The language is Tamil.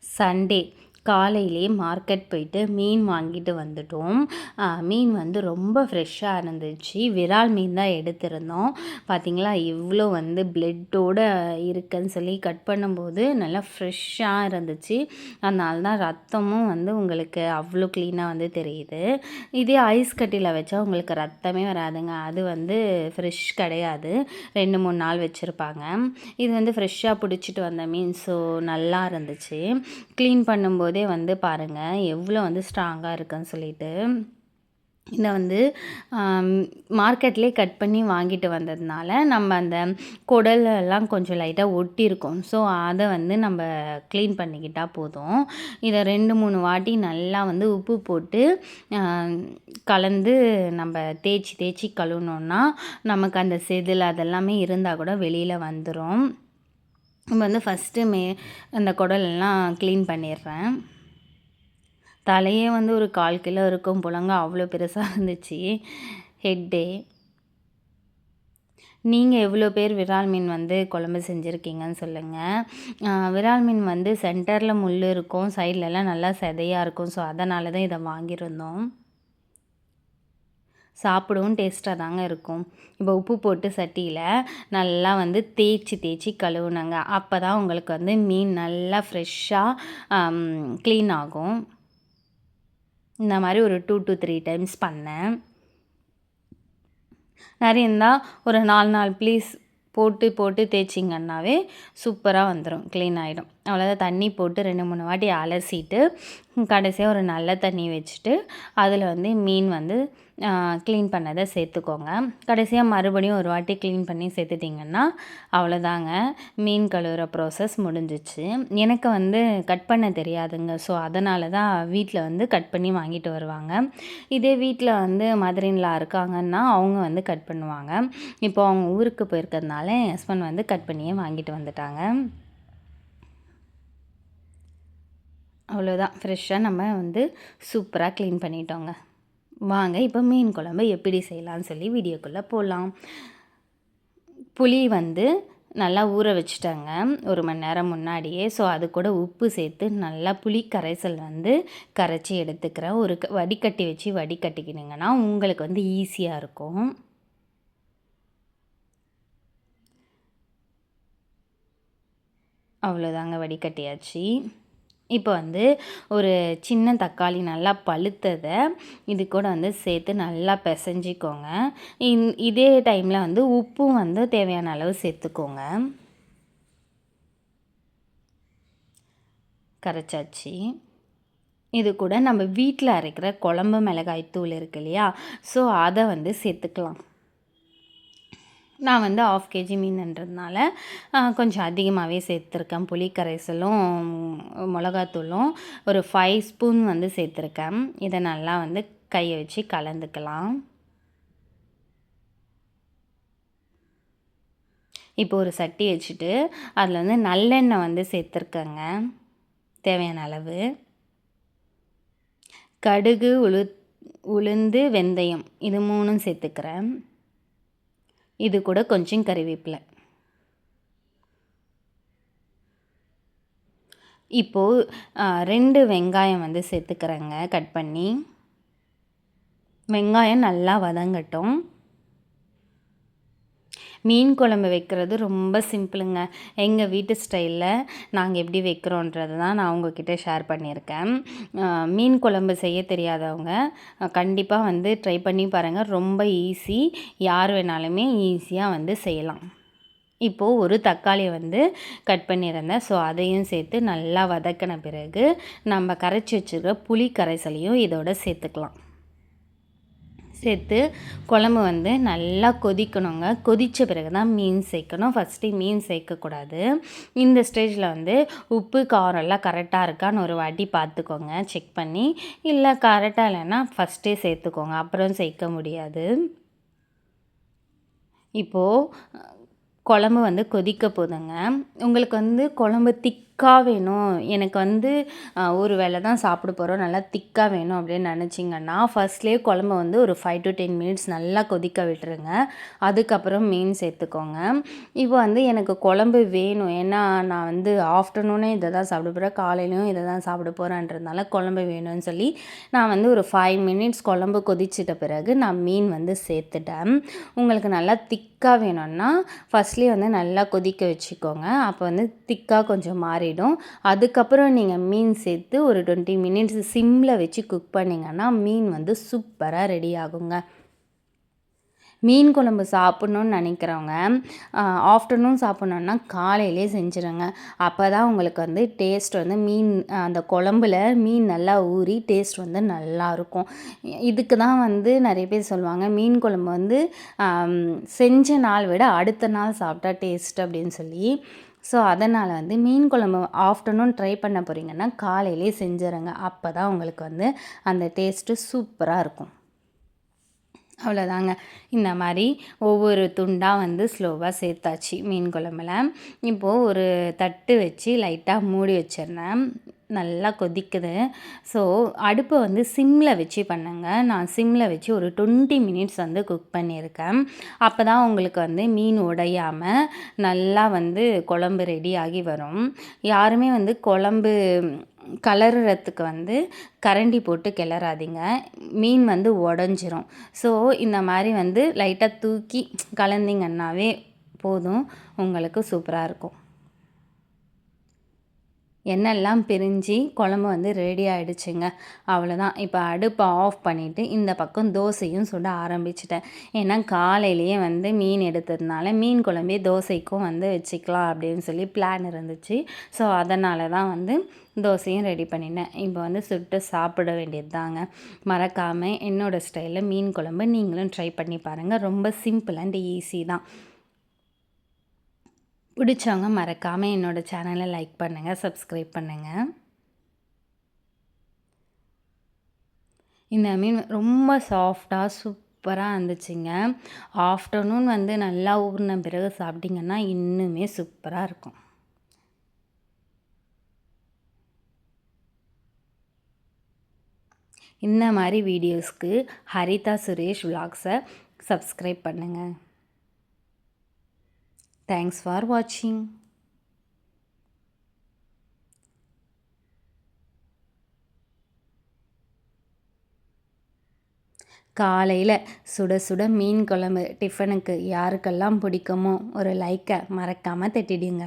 சண்டே காலையிலே மார்க்கெட் போயிட்டு மீன் வாங்கிட்டு வந்துட்டோம். மீன் வந்து ரொம்ப ஃப்ரெஷ்ஷாக இருந்துச்சு. விரால் மீன் தான் எடுத்திருந்தோம். பார்த்திங்களா இவ்வளோ வந்து பிளட்டோடு இருக்குன்னு சொல்லி கட் பண்ணும்போது நல்லா ஃப்ரெஷ்ஷாக இருந்துச்சு. அதனால தான் ரத்தமும் வந்து உங்களுக்கு அவ்வளோ க்ளீனாக வந்து தெரியுது. இதே ஐஸ் கட்டியில் வச்சா உங்களுக்கு ரத்தமே வராதுங்க. அது வந்து ஃப்ரெஷ் கிடையாது. 2-3 நாள் வச்சுருப்பாங்க. இது வந்து ஃப்ரெஷ்ஷாக பிடிச்சிட்டு வந்த மீன். ஸோ நல்லா இருந்துச்சு. க்ளீன் பண்ணும்போதே வந்து பாருங்கள் எவ்வளோ வந்து ஸ்ட்ராங்காக இருக்குன்னு சொல்லிட்டு. இதை வந்து மார்க்கெட்லேயே கட் பண்ணி வாங்கிட்டு வந்ததுனால நம்ம அந்த குடலெல்லாம் கொஞ்சம் லைட்டாக ஒட்டியிருக்கும். ஸோ அதை வந்து நம்ம க்ளீன் பண்ணிக்கிட்டால் போதும். இதை 2-3 வாட்டி நல்லா வந்து உப்பு போட்டு கலந்து நம்ம தேய்ச்சி கழுவுனோன்னா நமக்கு அந்த செதில் அதெல்லாமே இருந்தால் கூட வெளியில் வந்துடும். நம்ம வந்து ஃபஸ்ட்டு அந்த குடலெல்லாம் க்ளீன் பண்ணிடுறேன். தலையே வந்து ஒரு 1/4 கிலோ இருக்கும் போலங்க, அவ்வளோ பெருசாக இருந்துச்சு ஹெட்டே. நீங்கள் எவ்வளோ பேர் விரால் மீன் வந்து குழம்பு செஞ்சுருக்கீங்கன்னு சொல்லுங்கள். விரால் மீன் வந்து சென்டரில் முள் இருக்கும், சைட்லலாம் நல்லா செதையாக இருக்கும். ஸோ அதனால தான் இதை வாங்கியிருந்தோம். சாப்பிடவும் டேஸ்ட்டாக தாங்க இருக்கும். இப்போ உப்பு போட்டு சட்டியில் நல்லா வந்து தேய்ச்சி கழுவுனங்க. அப்போ தான் உங்களுக்கு வந்து மீன் நல்லா ஃப்ரெஷ்ஷாக க்ளீன் ஆகும். இந்த மாதிரி ஒரு 2 to 3 டைம்ஸ் பண்ணேன். நிறைய இருந்தால் ஒரு 4 பீஸ் போட்டு தேய்ச்சிங்கன்னாவே சூப்பராக வந்துடும், க்ளீன் ஆகிடும். அவ்வளோதான். தண்ணி போட்டு 2-3 வாட்டி அலசிட்டு கடைசியாக ஒரு நல்ல தண்ணி வச்சுட்டு அதில் வந்து மீன் வந்து க்ளீன் பண்ணதை சேர்த்துக்கோங்க. கடைசியாக மறுபடியும் ஒரு வாட்டி க்ளீன் பண்ணி சேர்த்துட்டிங்கன்னா அவ்வளோதாங்க, மீன் கழுவுற ப்ராசஸ் முடிஞ்சிச்சு. எனக்கு வந்து கட் பண்ண தெரியாதுங்க. ஸோ அதனால தான் வீட்டில் வந்து கட் பண்ணி வாங்கிட்டு வருவாங்க. இதே வீட்டில் வந்து மதர்-இன்-லா இருக்காங்கன்னா அவங்க வந்து கட் பண்ணுவாங்க. இப்போ அவங்க ஊருக்கு போயிருக்கிறதுனால என் ஹஸ்பண்ட் வந்து கட் பண்ணியே வாங்கிட்டு வந்துட்டாங்க. அவ்வளோதான், ஃப்ரெஷ்ஷாக நம்ம வந்து சூப்பராக க்ளீன் பண்ணிட்டோங்க. வாங்க இப்போ மீன் குழம்பு எப்படி செய்யலான்னு சொல்லி வீடியோக்குள்ளே போகலாம். புளி வந்து நல்லா ஊற வச்சுட்டாங்க 1 மணி நேரம் முன்னாடியே. ஸோ அது கூட உப்பு சேர்த்து நல்லா புளி கரைசல் வந்து கரைச்சி எடுத்துக்கிறேன். ஒரு வடிகட்டி வச்சு வடிகட்டிக்கினீங்கன்னா உங்களுக்கு வந்து ஈஸியாக இருக்கும். அவ்வளோதாங்க, வடிகட்டியாச்சு. இப்போ வந்து ஒரு சின்ன தக்காளி நல்லா பழுத்ததை இது கூட வந்து சேர்த்து நல்லா பிசைஞ்சிக்கோங்க. இதே டைமில் வந்து உப்பும் வந்து தேவையான அளவு சேர்த்துக்கோங்க. கரைச்சாச்சு. இது கூட நம்ம வீட்டில் அரைக்கிற குழம்பு மிளகாய் தூள் இருக்கு இல்லையா, ஸோ அதை வந்து சேர்த்துக்கலாம். நான் வந்து 1/2 kg மீன்ன்றதுனால கொஞ்சம் அதிகமாகவே சேர்த்துருக்கேன். புளி கரைசலும் மிளகாத்தூளும் ஒரு 5 ஸ்பூன் வந்து சேர்த்துருக்கேன். இதை நல்லா வந்து கையை வச்சு கலந்துக்கலாம். இப்போ ஒரு சட்டி வச்சுட்டு அதில் வந்து நல்லெண்ணெய் வந்து சேர்த்துருக்கேங்க தேவையான அளவு. கடுகு, உளுந்து, வெந்தயம் இது 3ம் சேர்த்துக்கிறேன். இது கூட கொஞ்சம் கறிவேப்பிலை. இப்போது 2 வெங்காயம் வந்து சேர்த்துக்கிறேங்க கட் பண்ணி. வெங்காயம் நல்லா வதங்கட்டும். மீன் குழம்பு வைக்கிறது ரொம்ப சிம்பிளுங்க. எங்கள் வீட்டு ஸ்டைலில் நாங்கள் எப்படி வைக்கிறோன்றது தான் நான் உங்ககிட்ட ஷேர் பண்ணியிருக்கேன். மீன் குழம்பு செய்ய தெரியாதவங்க கண்டிப்பாக வந்து ட்ரை பண்ணி பாருங்கள். ரொம்ப ஈஸி, யார் வேணாலுமே ஈஸியாக வந்து செய்யலாம். இப்போது ஒரு தக்காளியை வந்து கட் பண்ணியிருந்தேன். ஸோ அதையும் சேர்த்து நல்லா வதக்கின பிறகு நம்ம கரைச்சி வச்சுருக்க புளி கரைசலையும் இதோட சேர்த்துக்கலாம். சேர்த்து குழம்பு வந்து நல்லா கொதிக்கணுங்க. கொதித்த பிறகு தான் மீன் சேர்க்கணும். ஃபஸ்ட்டு மீன் சேர்க்கக்கூடாது. இந்த ஸ்டேஜில் வந்து உப்பு காரம் எல்லாம் கரெக்டாக இருக்கான்னு ஒரு வாட்டி பார்த்துக்கோங்க, செக் பண்ணி. இல்லை கரெக்டாக இல்லைன்னா ஃபஸ்ட்டே சேர்த்துக்கோங்க, அப்புறம் சேர்க்க முடியாது. இப்போது குழம்பு வந்து கொதிக்க போதுங்க. உங்களுக்கு வந்து குழம்பு திக்காக வேணும், எனக்கு வந்து ஒரு வேளை தான் சாப்பிட போகிறோம், நல்லா திக்காக வேணும் அப்படின்னு நினச்சிங்கன்னா ஃபர்ஸ்ட்லேயே குழம்பு வந்து ஒரு 5 to 10 மினிட்ஸ் நல்லா கொதிக்க விட்டுருங்க. அதுக்கப்புறம் மீன் சேர்த்துக்கோங்க. இப்போ வந்து எனக்கு குழம்பு வேணும், ஏன்னா நான் வந்து ஆஃப்டர்நூனே இதை தான் சாப்பிட போகிறேன், காலையிலையும் இதை தான் சாப்பிட போகிறேன்றதுனால குழம்பு வேணும்னு சொல்லி நான் வந்து ஒரு 5 மினிட்ஸ் குழம்பு கொதிச்சிட்ட பிறகு நான் மீன் வந்து சேர்த்துட்டேன். உங்களுக்கு நல்லா திக்காக வேணும்னா ஃபஸ்ட்லேயே வந்து நல்லா கொதிக்க வச்சுக்கோங்க. அப்போ வந்து திக்காக கொஞ்சம் மாறிடும். அதுக்கப்புறம் நீங்கள் மீன் சேர்த்து ஒரு 20 மினிட்ஸ் சிம்மில் வச்சு குக் பண்ணிங்கன்னா மீன் வந்து சூப்பராக ரெடி ஆகுங்க. மீன் குழம்பு சாப்பிட்ணுன்னு நினைக்கிறவங்க ஆஃப்டர்நூன் சாப்பிட்ணுன்னா காலையிலே செஞ்சுருங்க. அப்போ தான் உங்களுக்கு வந்து டேஸ்ட் வந்து மீன் அந்த குழம்புல மீன் நல்லா ஊறி டேஸ்ட் வந்து நல்லாயிருக்கும். இதுக்கு தான் வந்து நிறைய பேர் சொல்லுவாங்க, மீன் குழம்பு வந்து செஞ்ச நாள் விட அடுத்த நாள் சாப்பிட்டா டேஸ்ட் அப்படின்னு சொல்லி. ஸோ அதனால் வந்து மீன் குழம்பு ஆஃப்டர்நூன் ட்ரை பண்ண போகிறீங்கன்னா காலையிலே செஞ்சுருங்க. அப்போ தான் உங்களுக்கு வந்து அந்த டேஸ்ட்டு சூப்பராக இருக்கும். அவ்வளோதாங்க. இந்த மாதிரி ஒவ்வொரு துண்டாக வந்து ஸ்லோவாக சேர்த்தாச்சு மீன் குழம்புல. இப்போது ஒரு தட்டு வச்சு லைட்டாக மூடி வச்சிடுறேன். நல்லா கொதிக்குது. ஸோ அடுப்பை வந்து சிம்மில் வச்சு பண்ணுங்க. நான் சிம்மில் வச்சு ஒரு 20 மினிட்ஸ் வந்து குக் பண்ணியிருக்கேன். அப்போ தான் உங்களுக்கு வந்து மீன் உடையாமல் நல்லா வந்து குழம்பு ரெடி ஆகி வரும். யாருமே வந்து குழம்பு கலர்றதுக்கு வந்து கரண்டி போட்டு கிளறாதீங்க, மீன் வந்து உடஞ்சிரும். ஸோ இந்த மாதிரி வந்து லைட்டாக தூக்கி கலந்திங்கன்னாவே போதும், உங்களுக்கு சூப்பராக இருக்கும். எண்ணெய்லாம் பிரிஞ்சு குழம்பு வந்து ரெடி ஆகிடுச்சுங்க. அவ்வளோதான். இப்போ அடுப்பை ஆஃப் பண்ணிவிட்டு இந்த பக்கம் தோசையும் சுட ஆரம்பிச்சிட்டேன். ஏன்னா காலையிலேயே வந்து மீன் எடுத்ததுனால மீன் குழம்பே தோசைக்கும் வந்து வச்சுக்கலாம் அப்படின்னு சொல்லி பிளான் இருந்துச்சு. ஸோ அதனால தான் வந்து தோசையும் ரெடி பண்ணிட்டேன். இப்போ வந்து சுட்டு சாப்பிட வேண்டியது தாங்க. மறக்காமல் என்னோடய ஸ்டைலில் மீன் குழம்பு நீங்களும் ட்ரை பண்ணி பாருங்கள். ரொம்ப சிம்பிள் அண்ட் ஈஸி தான். பிடிச்சவங்க மறக்காமல் என்னோடய சேனலை லைக் பண்ணுங்கள், சப்ஸ்கிரைப் பண்ணுங்கள். இந்த மீன் ரொம்ப சாஃப்டாக சூப்பராக இருந்துச்சுங்க. ஆஃப்டர்நூன் வந்து நல்லா ஊறின பிறகு சாப்பிட்டிங்கன்னா இன்னுமே சூப்பராக இருக்கும். இந்த மாதிரி வீடியோஸ்க்கு ஹரிதா சுரேஷ் விலாக்ஸை சப்ஸ்கிரைப் பண்ணுங்கள். தேங்க்ஸ் ஃபார் வாட்சிங். காலையில் சுட சுட மீன் குழம்பு டிஃபனுக்கு யாருக்கெல்லாம் பிடிக்குமோ ஒரு லைக்கை மறக்காமல் தட்டிடுங்க.